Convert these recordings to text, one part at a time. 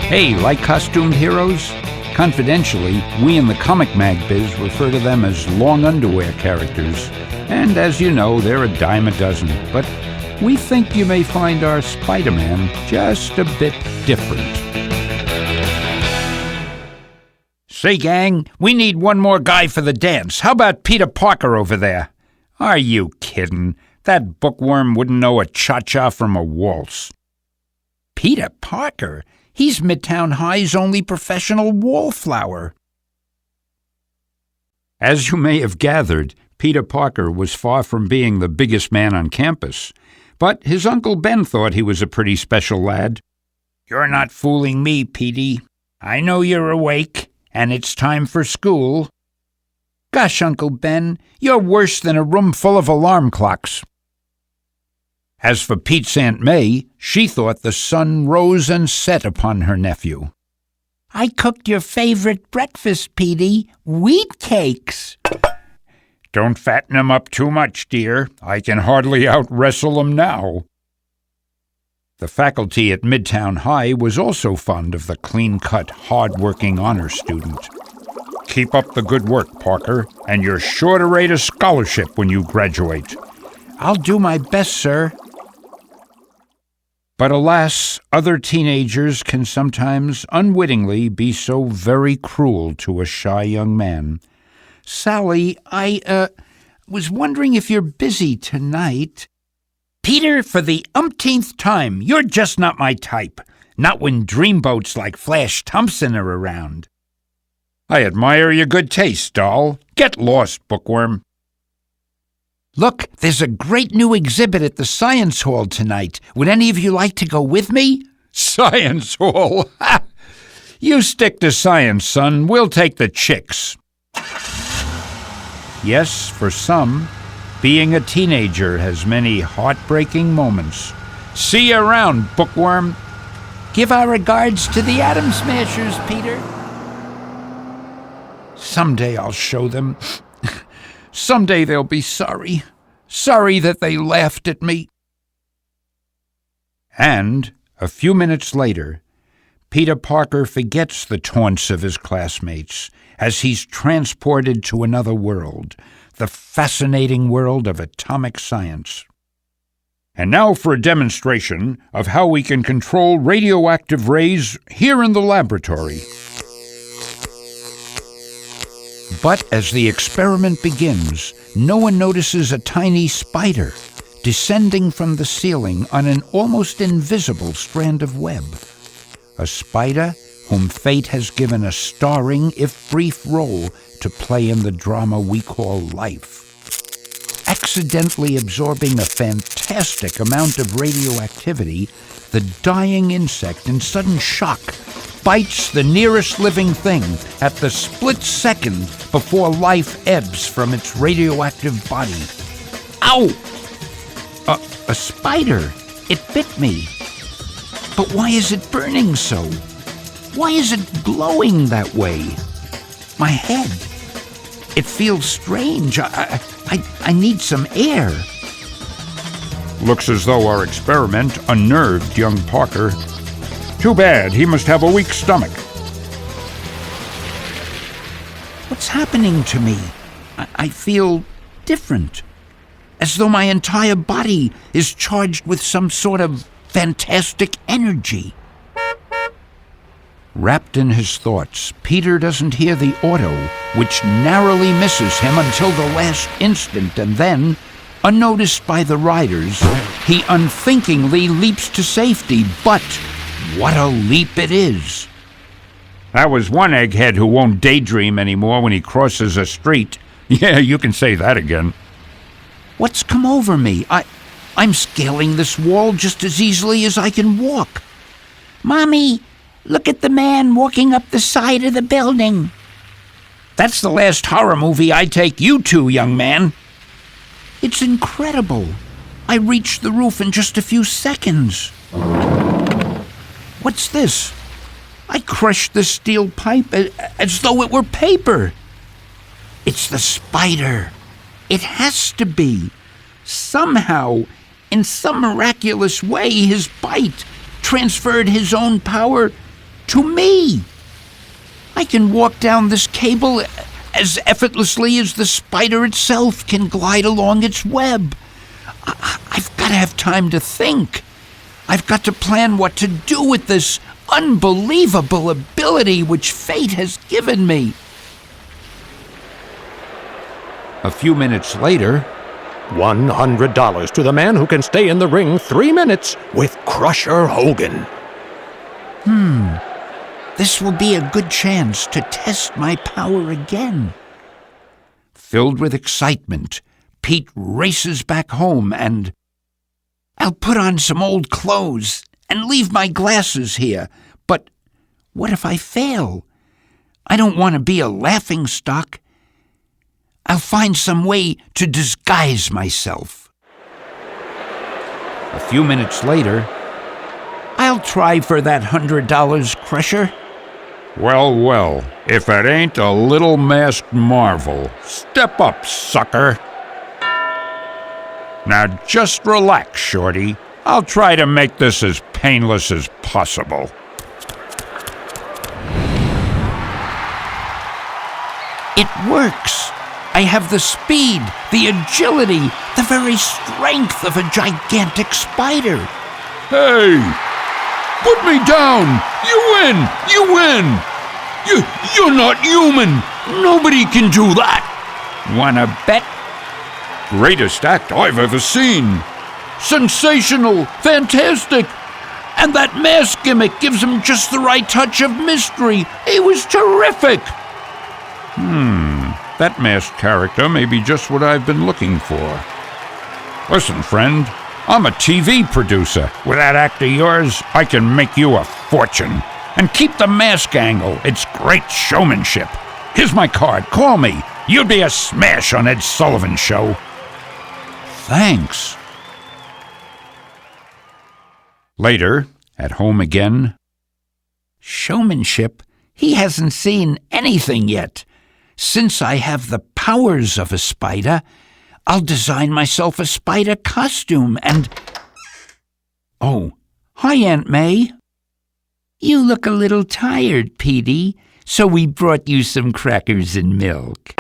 Hey, like costumed heroes? Confidentially, we in the comic mag biz refer to them as long underwear characters. And as you know, they're a dime a dozen. But we think you may find our Spider-Man just a bit different. Say, gang, we need one more guy for the dance. How about Peter Parker over there? Are you kidding? That bookworm wouldn't know a cha-cha from a waltz. Peter Parker? He's Midtown High's only professional wallflower. As you may have gathered, Peter Parker was far from being the biggest man on campus. But his Uncle Ben thought he was a pretty special lad. You're not fooling me, Petey. I know you're awake, and it's time for school. Gosh, Uncle Ben, you're worse than a room full of alarm clocks. As for Pete's Aunt May, she thought the sun rose and set upon her nephew. I cooked your favorite breakfast, Petey, wheat cakes. Don't fatten 'em up too much, dear. I can hardly out-wrestle 'em now. The faculty at Midtown High was also fond of the clean-cut, hard-working honor student. Keep up the good work, Parker, and you're sure to rate a scholarship when you graduate. I'll do my best, sir. But alas, other teenagers can sometimes unwittingly be so very cruel to a shy young man. Sally, I was wondering if you're busy tonight. Peter, for the umpteenth time, you're just not my type. Not when dreamboats like Flash Thompson are around. I admire your good taste, doll. Get lost, bookworm. Look, there's a great new exhibit at the Science Hall tonight. Would any of you like to go with me? Science Hall? Ha! You stick to science, son. We'll take the chicks. Yes, for some, being a teenager has many heartbreaking moments. See you around, bookworm. Give our regards to the Atom Smashers, Peter. Someday I'll show them. Someday they'll be sorry. Sorry that they laughed at me. And, a few minutes later, Peter Parker forgets the taunts of his classmates as he's transported to another world, the fascinating world of atomic science. And now for a demonstration of how we can control radioactive rays here in the laboratory. But as the experiment begins, no one notices a tiny spider descending from the ceiling on an almost invisible strand of web. A spider whom fate has given a starring, if brief, role to play in the drama we call life. Accidentally absorbing a fantastic amount of radioactivity, the dying insect, in sudden shock, bites the nearest living thing at the split second before life ebbs from its radioactive body. Ow! A spider! It bit me. But why is it burning so? Why is it glowing that way? My head. It feels strange. I need some air. Looks as though our experiment unnerved young Parker. Too bad, he must have a weak stomach. What's happening to me? I feel different, as though my entire body is charged with some sort of fantastic energy. Wrapped in his thoughts, Peter doesn't hear the auto, which narrowly misses him until the last instant, and then, unnoticed by the riders, he unthinkingly leaps to safety, but what a leap it is! That was one egghead who won't daydream anymore when he crosses a street. Yeah, you can say that again. What's come over me? I'm scaling this wall just as easily as I can walk. Mommy, look at the man walking up the side of the building. That's the last horror movie I take you to, young man. It's incredible. I reached the roof in just a few seconds. What's this? I crushed the steel pipe as though it were paper. It's the spider. It has to be. Somehow, in some miraculous way, his bite transferred his own power to me. I can walk down this cable as effortlessly as the spider itself can glide along its web. I've got to have time to think. I've got to plan what to do with this unbelievable ability which fate has given me. A few minutes later, $100 to the man who can stay in the ring 3 minutes with Crusher Hogan. This will be a good chance to test my power again. Filled with excitement, Pete races back home and... I'll put on some old clothes and leave my glasses here. But what if I fail? I don't want to be a laughingstock. I'll find some way to disguise myself. A few minutes later, I'll try for that $100, Crusher. Well, well, if it ain't a little masked marvel. Step up, sucker. Now just relax, Shorty. I'll try to make this as painless as possible. It works. I have the speed, the agility, the very strength of a gigantic spider. Hey! Put me down! You win! You win! You're not human! Nobody can do that! Wanna bet? Greatest act I've ever seen! Sensational! Fantastic! And that mask gimmick gives him just the right touch of mystery. He was terrific! That masked character may be just what I've been looking for. Listen, friend, I'm a TV producer. With that act of yours, I can make you a fortune. And keep the mask angle. It's great showmanship. Here's my card. Call me. You'd be a smash on Ed Sullivan's show. Thanks. Later, at home again. Showmanship? He hasn't seen anything yet. Since I have the powers of a spider, I'll design myself a spider costume and... Oh, hi, Aunt May. You look a little tired, Petey, so we brought you some crackers and milk.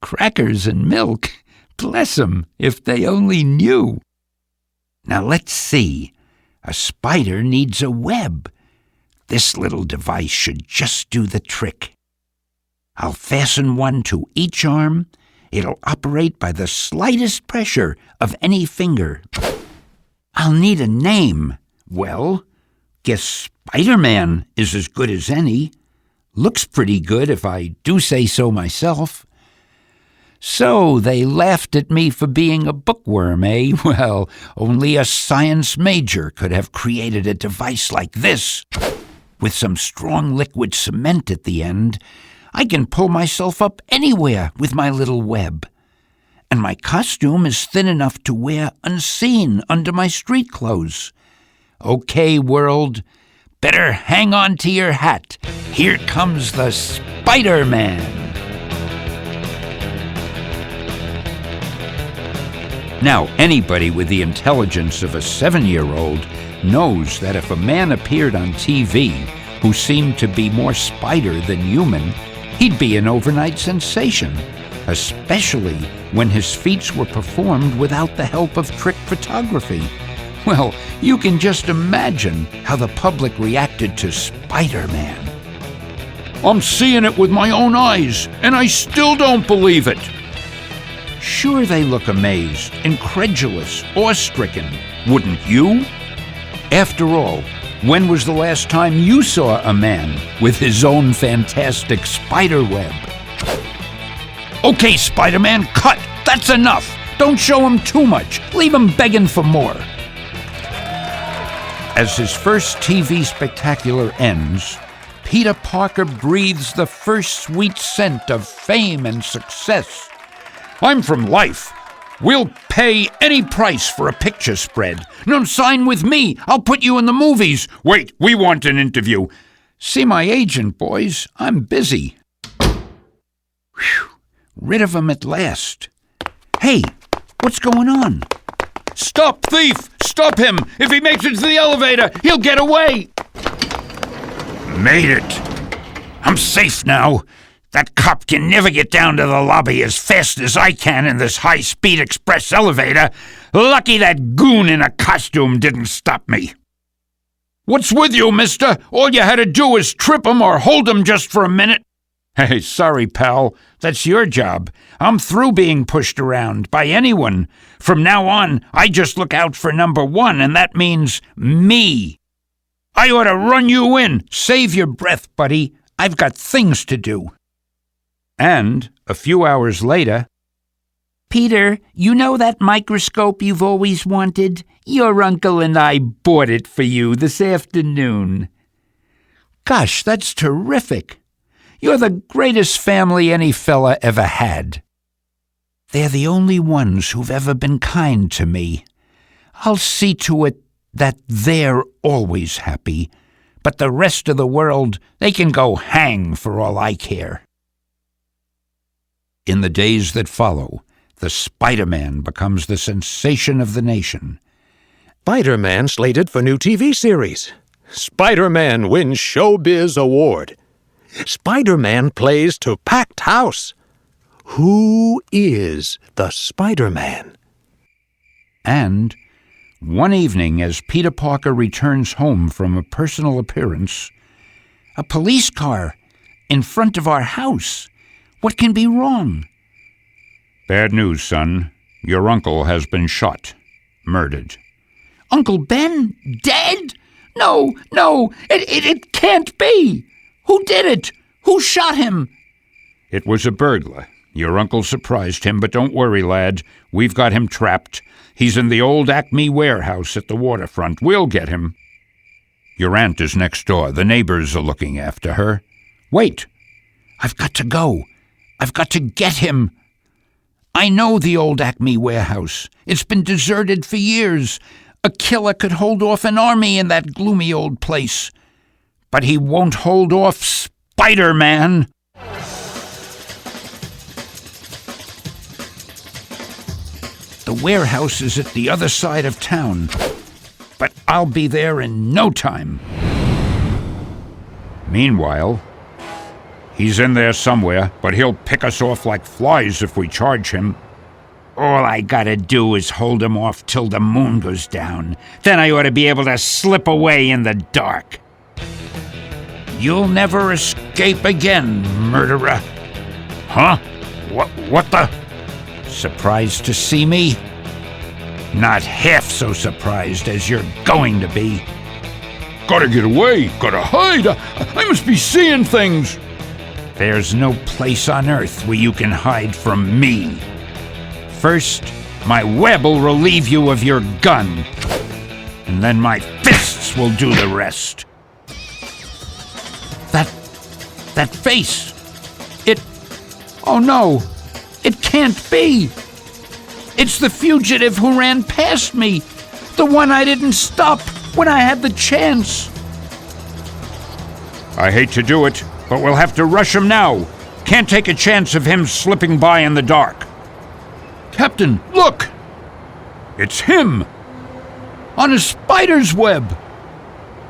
Crackers and milk? Bless 'em, if they only knew. Now let's see. A spider needs a web. This little device should just do the trick. I'll fasten one to each arm. It'll operate by the slightest pressure of any finger. I'll need a name. Well, guess Spider-Man is as good as any. Looks pretty good if I do say so myself. So they laughed at me for being a bookworm, eh? Well, only a science major could have created a device like this. With some strong liquid cement at the end, I can pull myself up anywhere with my little web. And my costume is thin enough to wear unseen under my street clothes. Okay, world, better hang on to your hat. Here comes the Spider-Man. Now, anybody with the intelligence of a 7-year-old knows that if a man appeared on TV who seemed to be more spider than human, he'd be an overnight sensation, especially when his feats were performed without the help of trick photography. Well, you can just imagine how the public reacted to Spider-Man. I'm seeing it with my own eyes, and I still don't believe it. Sure, they look amazed, incredulous, awe-stricken. Wouldn't you? After all, when was the last time you saw a man with his own fantastic spider web? Okay, Spider-Man, cut! That's enough! Don't show him too much. Leave him begging for more. As his first TV spectacular ends, Peter Parker breathes the first sweet scent of fame and success. I'm from Life. We'll pay any price for a picture spread. No, sign with me. I'll put you in the movies. Wait, we want an interview. See my agent, boys. I'm busy. Whew. Rid of him at last. Hey, what's going on? Stop, thief! Stop him! If he makes it to the elevator, he'll get away! Made it. I'm safe now. That cop can never get down to the lobby as fast as I can in this high-speed express elevator. Lucky that goon in a costume didn't stop me. What's with you, mister? All you had to do was trip him or hold him just for a minute. Hey, sorry, pal. That's your job. I'm through being pushed around by anyone. From now on, I just look out for number one, and that means me. I ought to run you in. Save your breath, buddy. I've got things to do. And a few hours later, Peter, you know that microscope you've always wanted? Your uncle and I bought it for you this afternoon. Gosh, that's terrific. You're the greatest family any fella ever had. They're the only ones who've ever been kind to me. I'll see to it that they're always happy, but the rest of the world, they can go hang for all I care. In the days that follow, the Spider-Man becomes the sensation of the nation. Spider-Man slated for new TV series. Spider-Man wins Showbiz Award. Spider-Man plays to packed house. Who is the Spider-Man? And one evening, as Peter Parker returns home from a personal appearance, a police car in front of our house. What can be wrong? Bad news, son. Your uncle has been shot. Murdered. Uncle Ben? Dead? No, it can't be. Who did it? Who shot him? It was a burglar. Your uncle surprised him, but don't worry, lad. We've got him trapped. He's in the old Acme warehouse at the waterfront. We'll get him. Your aunt is next door. The neighbors are looking after her. Wait! I've got to go. I've got to get him. I know the old Acme warehouse. It's been deserted for years. A killer could hold off an army in that gloomy old place. But he won't hold off Spider-Man. The warehouse is at the other side of town, but I'll be there in no time. Meanwhile, he's in there somewhere, but he'll pick us off like flies if we charge him. All I gotta do is hold him off till the moon goes down. Then I ought to be able to slip away in the dark. You'll never escape again, murderer. Huh? What the? Surprised to see me? Not half so surprised as you're going to be. Gotta get away. Gotta hide. I must be seeing things. There's no place on earth where you can hide from me. First, my web will relieve you of your gun, and then my fists will do the rest. That face. Oh no, it can't be. It's the fugitive who ran past me, the one I didn't stop when I had the chance. I hate to do it, but we'll have to rush him now. Can't take a chance of him slipping by in the dark. Captain, look! It's him! On a spider's web!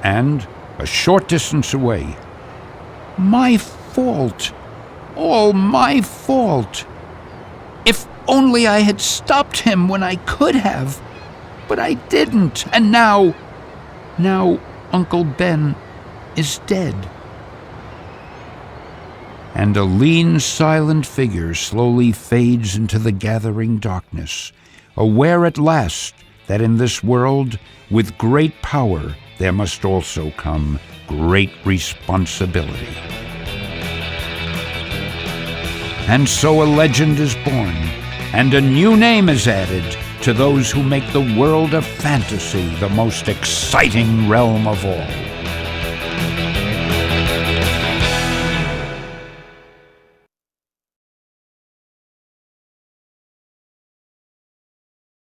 And a short distance away. My fault. All my fault. If only I had stopped him when I could have. But I didn't. And now Uncle Ben is dead. And a lean, silent figure slowly fades into the gathering darkness, aware at last that in this world, with great power, there must also come great responsibility. And so a legend is born, and a new name is added to those who make the world of fantasy the most exciting realm of all.